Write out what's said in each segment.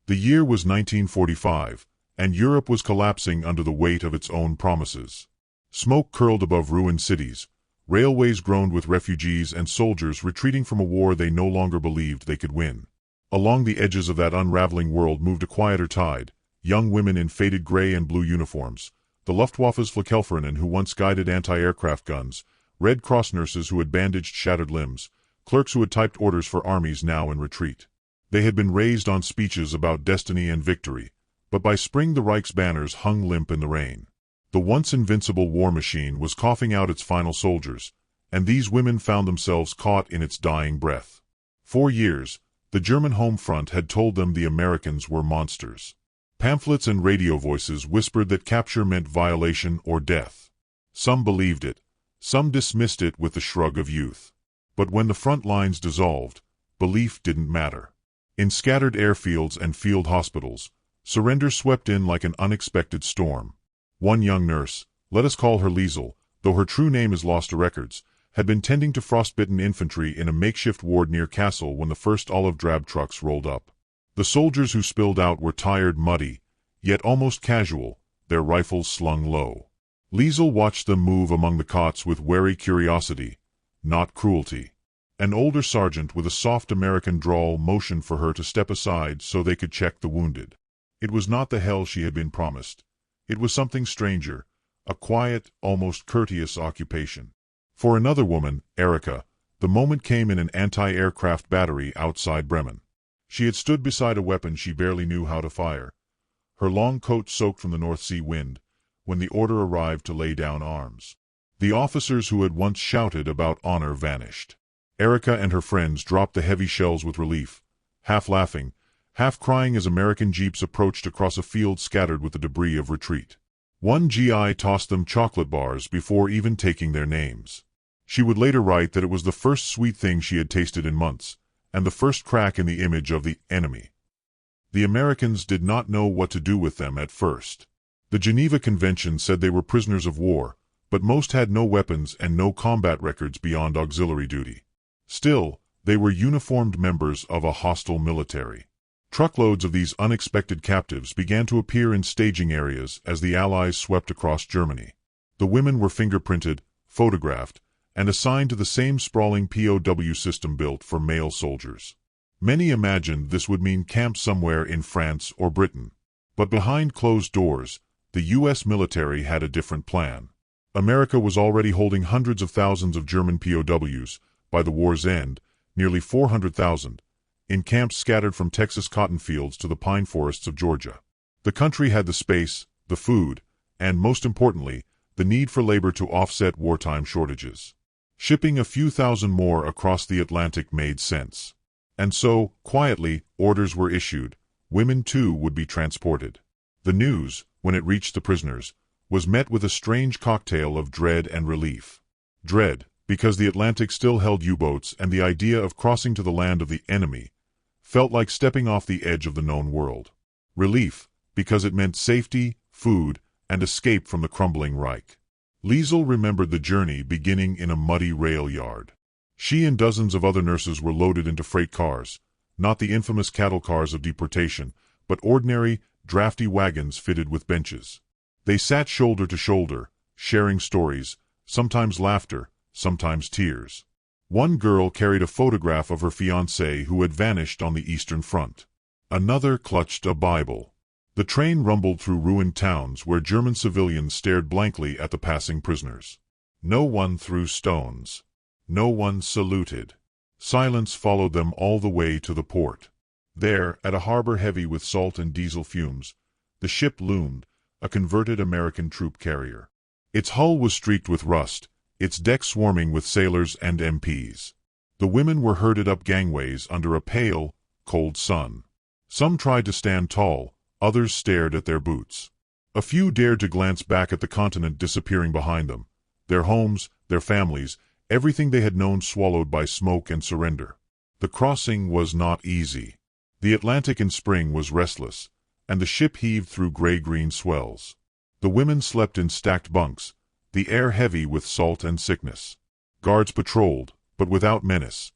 The year was 1945, and Europe was collapsing under the weight of its own promises. Smoke curled above ruined cities, railways groaned with refugees and soldiers retreating from a war they no longer believed they could win. Along the edges of that unraveling world moved a quieter tide, young women in faded gray and blue uniforms, the Luftwaffe's Flakhelferinnen who once guided anti-aircraft guns, Red Cross nurses who had bandaged shattered limbs, clerks who had typed orders for armies now in retreat. They had been raised on speeches about destiny and victory, but by spring the Reich's banners hung limp in the rain. The once invincible war machine was coughing out its final soldiers, and these women found themselves caught in its dying breath. For years, the German home front had told them the Americans were monsters. Pamphlets and radio voices whispered that capture meant violation or death. Some believed it, some dismissed it with the shrug of youth. But when the front lines dissolved, belief didn't matter. In scattered airfields and field hospitals, surrender swept in like an unexpected storm. One young nurse, let us call her Liesel, though her true name is lost to records, had been tending to frostbitten infantry in a makeshift ward near Kassel when the first olive-drab trucks rolled up. The soldiers who spilled out were tired, muddy, yet almost casual, their rifles slung low. Liesel watched them move among the cots with wary curiosity, not cruelty. An older sergeant with a soft American drawl motioned for her to step aside so they could check the wounded. It was not the hell she had been promised. It was something stranger, a quiet, almost courteous occupation. For another woman, Erika, the moment came in an anti-aircraft battery outside Bremen. She had stood beside a weapon she barely knew how to fire, her long coat soaked from the North Sea wind, when the order arrived to lay down arms. The officers who had once shouted about honor vanished. Erika and her friends dropped the heavy shells with relief, half laughing, half crying as American jeeps approached across a field scattered with the debris of retreat. One GI tossed them chocolate bars before even taking their names. She would later write that it was the first sweet thing she had tasted in months, and the first crack in the image of the enemy. The Americans did not know what to do with them at first. The Geneva Convention said they were prisoners of war, but most had no weapons and no combat records beyond auxiliary duty. Still, they were uniformed members of a hostile military. Truckloads of these unexpected captives began to appear in staging areas as the Allies swept across Germany. The women were fingerprinted, photographed, and assigned to the same sprawling POW system built for male soldiers. Many imagined this would mean camps somewhere in France or Britain. But behind closed doors, the U.S. military had a different plan. America was already holding hundreds of thousands of German POWs, by the war's end, nearly 400,000, in camps scattered from Texas cotton fields to the pine forests of Georgia. The country had the space, the food, and, most importantly, the need for labor to offset wartime shortages. Shipping a few thousand more across the Atlantic made sense. And so, quietly, orders were issued. Women, too, would be transported. The news, when it reached the prisoners, was met with a strange cocktail of dread and relief. Dread, because the Atlantic still held U-boats and the idea of crossing to the land of the enemy felt like stepping off the edge of the known world. Relief, because it meant safety, food, and escape from the crumbling Reich. Liesel remembered the journey beginning in a muddy rail yard. She and dozens of other nurses were loaded into freight cars, not the infamous cattle cars of deportation, but ordinary, drafty wagons fitted with benches. They sat shoulder to shoulder, sharing stories, sometimes laughter, sometimes tears. One girl carried a photograph of her fiancé who had vanished on the Eastern Front. Another clutched a Bible. The train rumbled through ruined towns where German civilians stared blankly at the passing prisoners. No one threw stones. No one saluted. Silence followed them all the way to the port. There, at a harbor heavy with salt and diesel fumes, the ship loomed, a converted American troop carrier. Its hull was streaked with rust, its deck swarming with sailors and MPs. The women were herded up gangways under a pale, cold sun. Some tried to stand tall, others stared at their boots. A few dared to glance back at the continent disappearing behind them, their homes, their families, everything they had known swallowed by smoke and surrender. The crossing was not easy. The Atlantic in spring was restless, and the ship heaved through gray-green swells. The women slept in stacked bunks, the air heavy with salt and sickness. Guards patrolled, but without menace.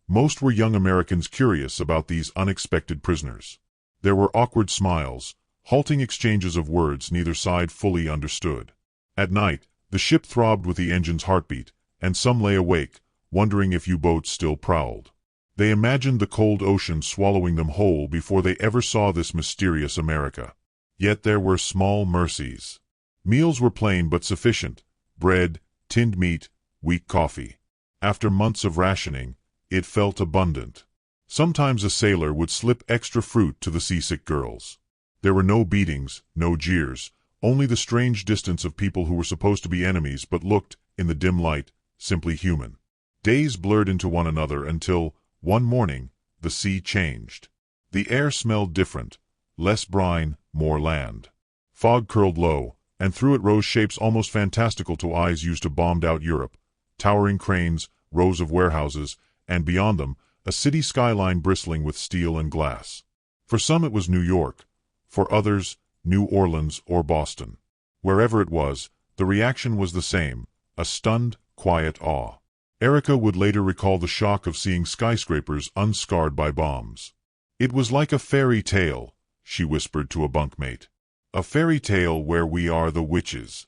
Most were young Americans curious about these unexpected prisoners. There were awkward smiles, halting exchanges of words neither side fully understood. At night, the ship throbbed with the engine's heartbeat, and some lay awake, wondering if U-boats still prowled. They imagined the cold ocean swallowing them whole before they ever saw this mysterious America. Yet there were small mercies. Meals were plain but sufficient: bread, tinned meat, weak coffee. After months of rationing, it felt abundant. Sometimes a sailor would slip extra fruit to the seasick girls. There were no beatings, no jeers, only the strange distance of people who were supposed to be enemies but looked, in the dim light, simply human. Days blurred into one another until, one morning, the sea changed. The air smelled different, less brine, more land. Fog curled low, and through it rose shapes almost fantastical to eyes used to bombed-out Europe: towering cranes, rows of warehouses, and beyond them, a city skyline bristling with steel and glass. For some it was New York, for others, New Orleans or Boston. Wherever it was, the reaction was the same: a stunned, quiet awe. Erica would later recall the shock of seeing skyscrapers unscarred by bombs. "It was like a fairy tale," she whispered to a bunkmate. "A fairy tale where we are the witches."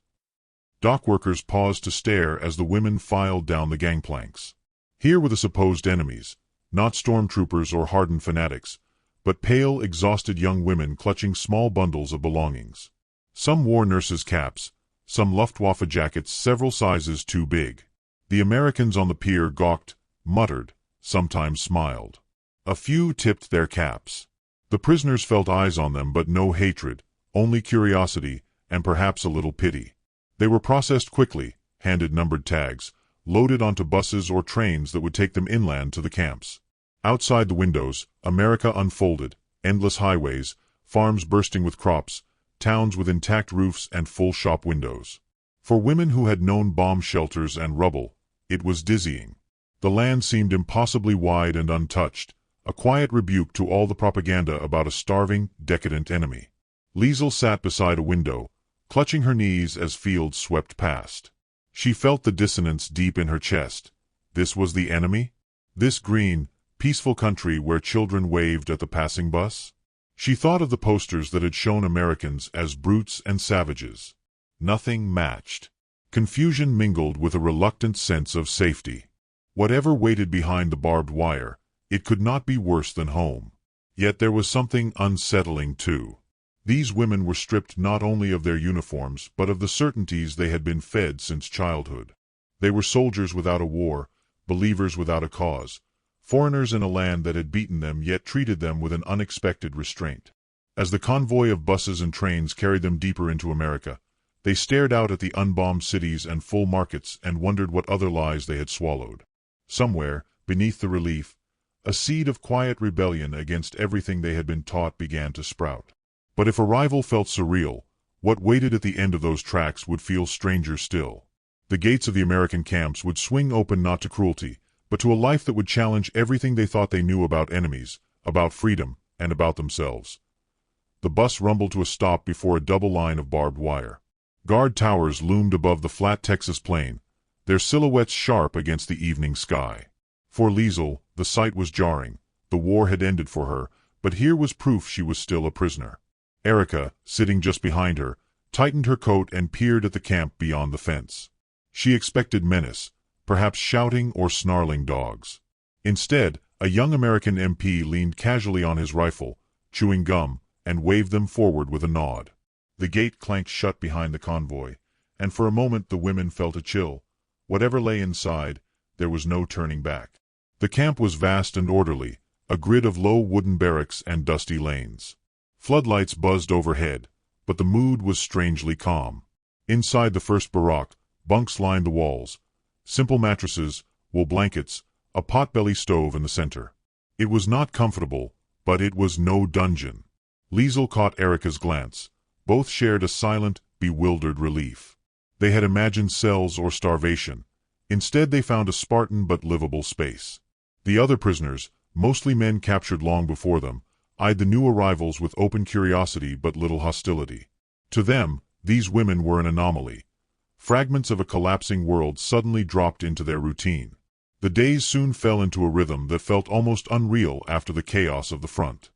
Dock workers paused to stare as the women filed down the gangplanks. Here were the supposed enemies, not stormtroopers or hardened fanatics, but pale, exhausted young women clutching small bundles of belongings. Some wore nurses' caps, some Luftwaffe jackets several sizes too big. The Americans on the pier gawked, muttered, sometimes smiled. A few tipped their caps. The prisoners felt eyes on them but no hatred, only curiosity, and perhaps a little pity. They were processed quickly, handed numbered tags, loaded onto buses or trains that would take them inland to the camps. Outside the windows, America unfolded: endless highways, farms bursting with crops, towns with intact roofs and full shop windows. For women who had known bomb shelters and rubble, it was dizzying. The land seemed impossibly wide and untouched, a quiet rebuke to all the propaganda about a starving, decadent enemy. Liesel sat beside a window, clutching her knees as fields swept past. She felt the dissonance deep in her chest. This was the enemy? This green, peaceful country where children waved at the passing bus? She thought of the posters that had shown Americans as brutes and savages. Nothing matched. Confusion mingled with a reluctant sense of safety. Whatever waited behind the barbed wire, it could not be worse than home. Yet there was something unsettling too. These women were stripped not only of their uniforms but of the certainties they had been fed since childhood. They were soldiers without a war, believers without a cause, foreigners in a land that had beaten them yet treated them with an unexpected restraint. As the convoy of buses and trains carried them deeper into America, they stared out at the unbombed cities and full markets and wondered what other lies they had swallowed. Somewhere, beneath the relief, a seed of quiet rebellion against everything they had been taught began to sprout. But if arrival felt surreal, what waited at the end of those tracks would feel stranger still. The gates of the American camps would swing open not to cruelty, but to a life that would challenge everything they thought they knew about enemies, about freedom, and about themselves. The bus rumbled to a stop before a double line of barbed wire. Guard towers loomed above the flat Texas plain, their silhouettes sharp against the evening sky. For Liesel, the sight was jarring. The war had ended for her, but here was proof she was still a prisoner. Erica, sitting just behind her, tightened her coat and peered at the camp beyond the fence. She expected menace, perhaps shouting or snarling dogs. Instead, a young American MP leaned casually on his rifle, chewing gum, and waved them forward with a nod. The gate clanked shut behind the convoy, and for a moment the women felt a chill. Whatever lay inside, there was no turning back. The camp was vast and orderly, a grid of low wooden barracks and dusty lanes. Floodlights buzzed overhead, but the mood was strangely calm. Inside the first barack, bunks lined the walls. Simple mattresses, wool blankets, a potbelly stove in the center. It was not comfortable, but it was no dungeon. Liesel caught Erica's glance. Both shared a silent, bewildered relief. They had imagined cells or starvation. Instead they found a Spartan but livable space. The other prisoners, mostly men captured long before them, eyed the new arrivals with open curiosity but little hostility. To them, these women were an anomaly. Fragments of a collapsing world suddenly dropped into their routine. The days soon fell into a rhythm that felt almost unreal after the chaos of the front.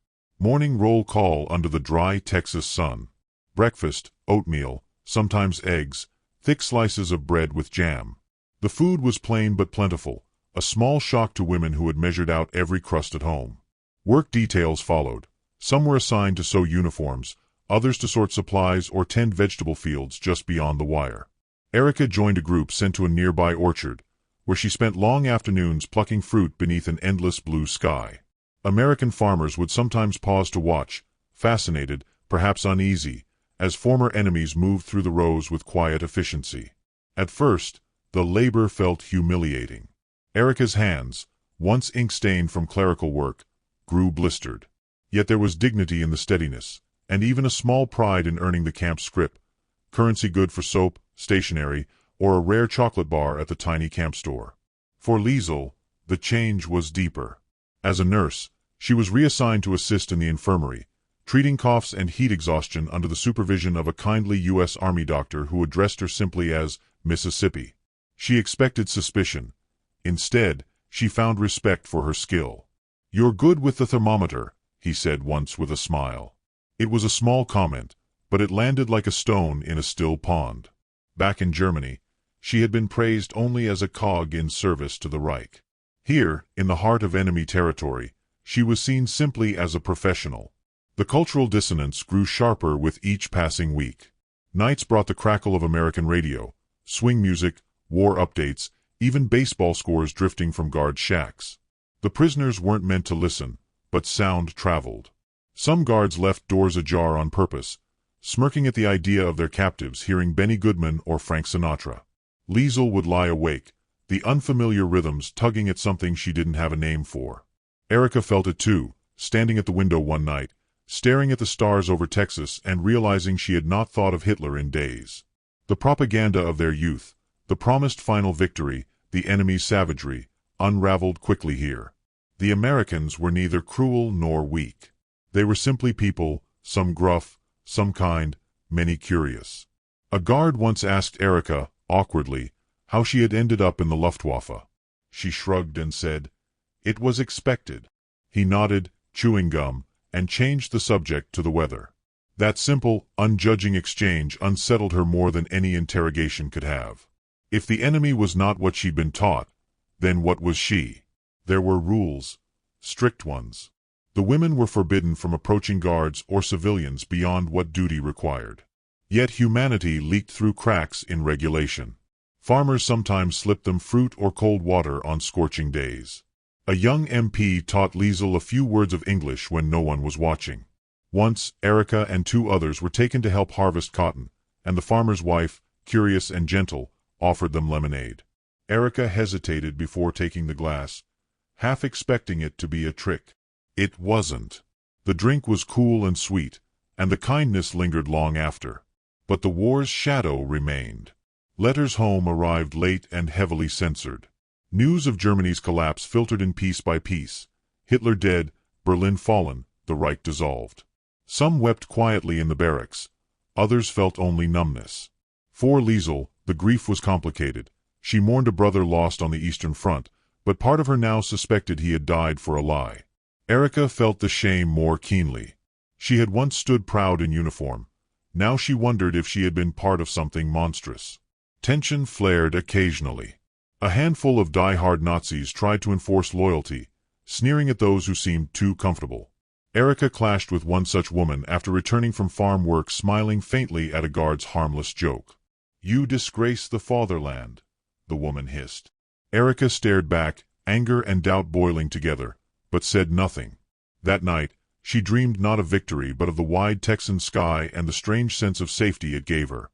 Morning roll call under the dry Texas sun. Breakfast, oatmeal, sometimes eggs, thick slices of bread with jam. The food was plain but plentiful, a small shock to women who had measured out every crust at home. Work details followed. Some were assigned to sew uniforms, others to sort supplies or tend vegetable fields just beyond the wire. Erica joined a group sent to a nearby orchard, where she spent long afternoons plucking fruit beneath an endless blue sky. American farmers would sometimes pause to watch, fascinated, perhaps uneasy, as former enemies moved through the rows with quiet efficiency. At first, the labor felt humiliating. Erica's hands, once ink-stained from clerical work, grew blistered. Yet there was dignity in the steadiness, and even a small pride in earning the camp scrip, currency good for soap, stationery, or a rare chocolate bar at the tiny camp store. For Liesel, the change was deeper. As a nurse, she was reassigned to assist in the infirmary, treating coughs and heat exhaustion under the supervision of a kindly U.S. Army doctor who addressed her simply as Mississippi. She expected suspicion. Instead, she found respect for her skill. "You're good with the thermometer," he said once with a smile. It was a small comment, but it landed like a stone in a still pond. Back in Germany, she had been praised only as a cog in service to the Reich. Here, in the heart of enemy territory, she was seen simply as a professional. The cultural dissonance grew sharper with each passing week. Nights brought the crackle of American radio, swing music, war updates, even baseball scores drifting from guard shacks. The prisoners weren't meant to listen, but sound traveled. Some guards left doors ajar on purpose, smirking at the idea of their captives hearing Benny Goodman or Frank Sinatra. Liesel would lie awake, the unfamiliar rhythms tugging at something she didn't have a name for. Erica felt it too, standing at the window one night, staring at the stars over Texas and realizing she had not thought of Hitler in days. The propaganda of their youth, the promised final victory, the enemy's savagery, unraveled quickly here. The Americans were neither cruel nor weak. They were simply people, some gruff, some kind, many curious. A guard once asked Erica, awkwardly, how she had ended up in the Luftwaffe. She shrugged and said, "It was expected." He nodded, chewing gum, and changed the subject to the weather. That simple, unjudging exchange unsettled her more than any interrogation could have. If the enemy was not what she'd been taught, then what was she? There were rules, strict ones. The women were forbidden from approaching guards or civilians beyond what duty required. Yet humanity leaked through cracks in regulation. Farmers sometimes slipped them fruit or cold water on scorching days. A young MP taught Liesel a few words of English when no one was watching. Once, Erica and two others were taken to help harvest cotton, and the farmer's wife, curious and gentle, offered them lemonade. Erica hesitated before taking the glass, half expecting it to be a trick. It wasn't. The drink was cool and sweet, and the kindness lingered long after. But the war's shadow remained. Letters home arrived late and heavily censored. News of Germany's collapse filtered in piece by piece. Hitler dead, Berlin fallen, the Reich dissolved. Some wept quietly in the barracks. Others felt only numbness. For Liesel, the grief was complicated. She mourned a brother lost on the Eastern Front, but part of her now suspected he had died for a lie. Erica felt the shame more keenly. She had once stood proud in uniform. Now she wondered if she had been part of something monstrous. Tension flared occasionally. A handful of die-hard Nazis tried to enforce loyalty, sneering at those who seemed too comfortable. Erica clashed with one such woman after returning from farm work, smiling faintly at a guard's harmless joke. "You disgrace the fatherland," the woman hissed. Erica stared back, anger and doubt boiling together, but said nothing. That night, she dreamed not of victory but of the wide Texan sky and the strange sense of safety it gave her.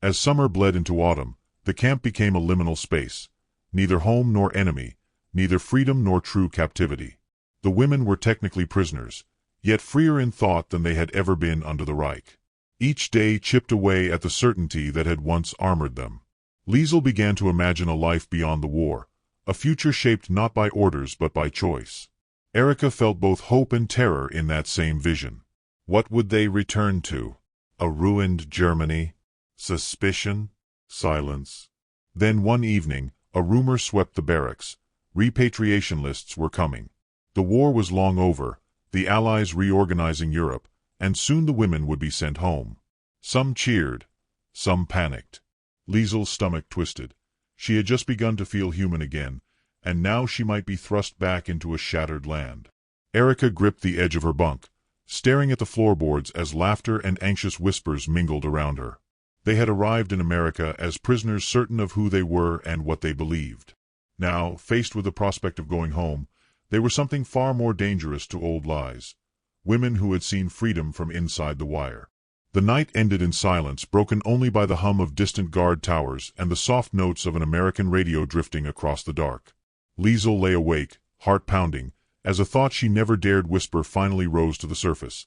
As summer bled into autumn, the camp became a liminal space. Neither home nor enemy, neither freedom nor true captivity. The women were technically prisoners, yet freer in thought than they had ever been under the Reich. Each day chipped away at the certainty that had once armored them. Liesel began to imagine a life beyond the war, a future shaped not by orders but by choice. Erica felt both hope and terror in that same vision. What would they return to? A ruined Germany? Suspicion? Silence? Then one evening, a rumor swept the barracks. Repatriation lists were coming. The war was long over, the Allies reorganizing Europe, and soon the women would be sent home. Some cheered, some panicked. Liesel's stomach twisted. She had just begun to feel human again, and now she might be thrust back into a shattered land. Erica gripped the edge of her bunk, staring at the floorboards as laughter and anxious whispers mingled around her. They had arrived in America as prisoners certain of who they were and what they believed. Now, faced with the prospect of going home, they were something far more dangerous to old lies. Women who had seen freedom from inside the wire. The night ended in silence, broken only by the hum of distant guard towers and the soft notes of an American radio drifting across the dark. Liesel lay awake, heart pounding, as a thought she never dared whisper finally rose to the surface.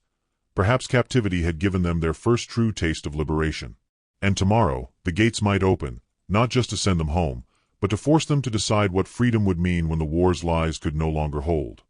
Perhaps captivity had given them their first true taste of liberation. And tomorrow, the gates might open, not just to send them home, but to force them to decide what freedom would mean when the war's lies could no longer hold.